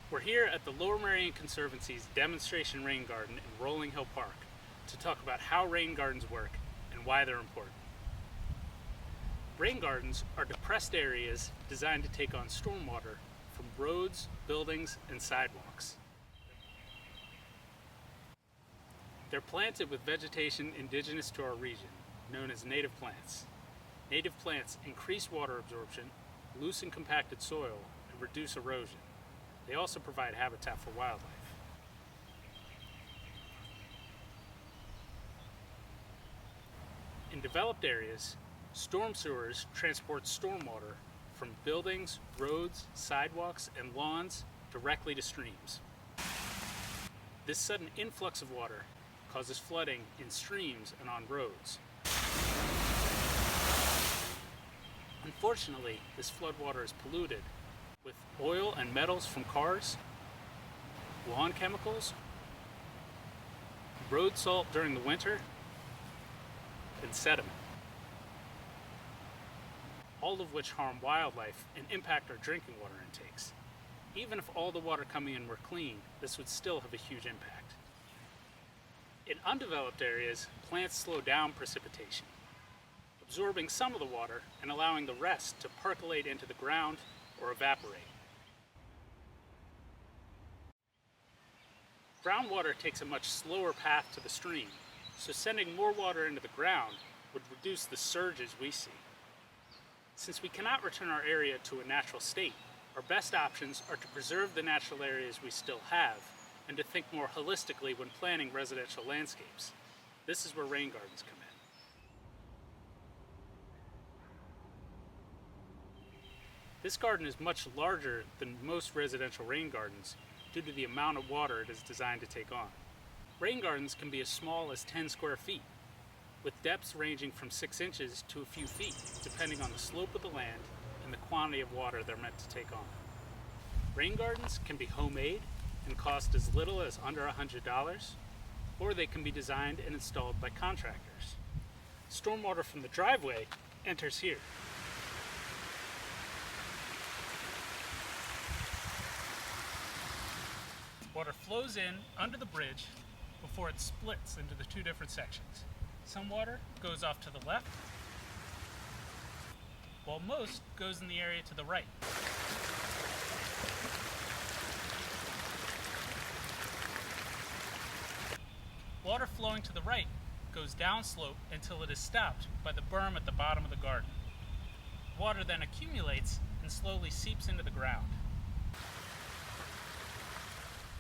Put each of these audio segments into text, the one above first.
We're here at the Lower Merion Conservancy's demonstration rain garden in Rolling Hill Park to talk about how rain gardens work and why they're important. Rain gardens are depressed areas designed to take on stormwater from roads, buildings, and sidewalks. They're planted with vegetation indigenous to our region, known as native plants. Native plants increase water absorption, loosen compacted soil, and reduce erosion. They also provide habitat for wildlife. In developed areas, storm sewers transport stormwater from buildings, roads, sidewalks, and lawns directly to streams. This sudden influx of water causes flooding in streams and on roads. Unfortunately, this floodwater is polluted with oil and metals from cars, lawn chemicals, road salt during the winter, and sediment, all of which harm wildlife and impact our drinking water intakes. Even if all the water coming in were clean, this would still have a huge impact. In undeveloped areas, plants slow down precipitation, absorbing some of the water and allowing the rest to percolate into the ground or evaporate. Groundwater takes a much slower path to the stream, so sending more water into the ground would reduce the surges we see. Since we cannot return our area to a natural state, our best options are to preserve the natural areas we still have and to think more holistically when planning residential landscapes. This is where rain gardens come in. This garden is much larger than most residential rain gardens due to the amount of water it is designed to take on. Rain gardens can be as small as 10 square feet, with depths ranging from 6 inches to a few feet, depending on the slope of the land and the quantity of water they're meant to take on. Rain gardens can be homemade and cost as little as under $100, or they can be designed and installed by contractors. Stormwater from the driveway enters here. Water flows in under the bridge before it splits into the two different sections. Some water goes off to the left, while most goes in the area to the right. Water flowing to the right goes downslope until it is stopped by the berm at the bottom of the garden. Water then accumulates and slowly seeps into the ground.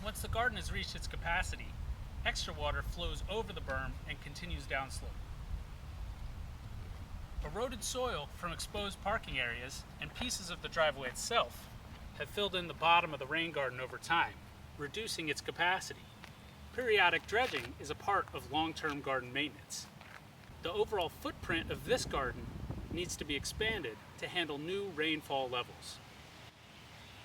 Once the garden has reached its capacity, extra water flows over the berm and continues downslope. Eroded soil from exposed parking areas and pieces of the driveway itself have filled in the bottom of the rain garden over time, reducing its capacity. Periodic dredging is a part of long-term garden maintenance. The overall footprint of this garden needs to be expanded to handle new rainfall levels.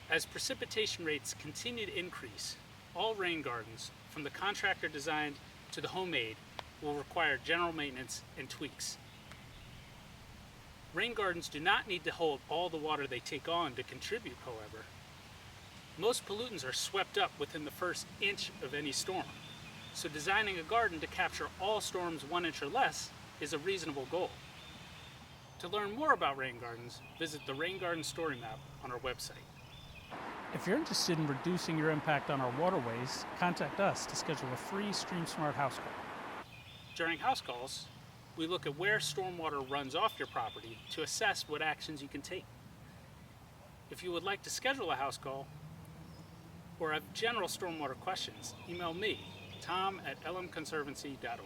As precipitation rates continue to increase, all rain gardens, from the contractor designed to the homemade, will require general maintenance and tweaks. Rain gardens do not need to hold all the water they take on to contribute, however. Most pollutants are swept up within the first inch of any storm, so designing a garden to capture all storms 1 inch or less is a reasonable goal. To learn more about rain gardens, visit the Rain Garden Story Map on our website. If you're interested in reducing your impact on our waterways, contact us to schedule a free Stream Smart house call. During house calls, we look at where stormwater runs off your property to assess what actions you can take. If you would like to schedule a house call or have general stormwater questions, email me, tom@lmconservancy.org.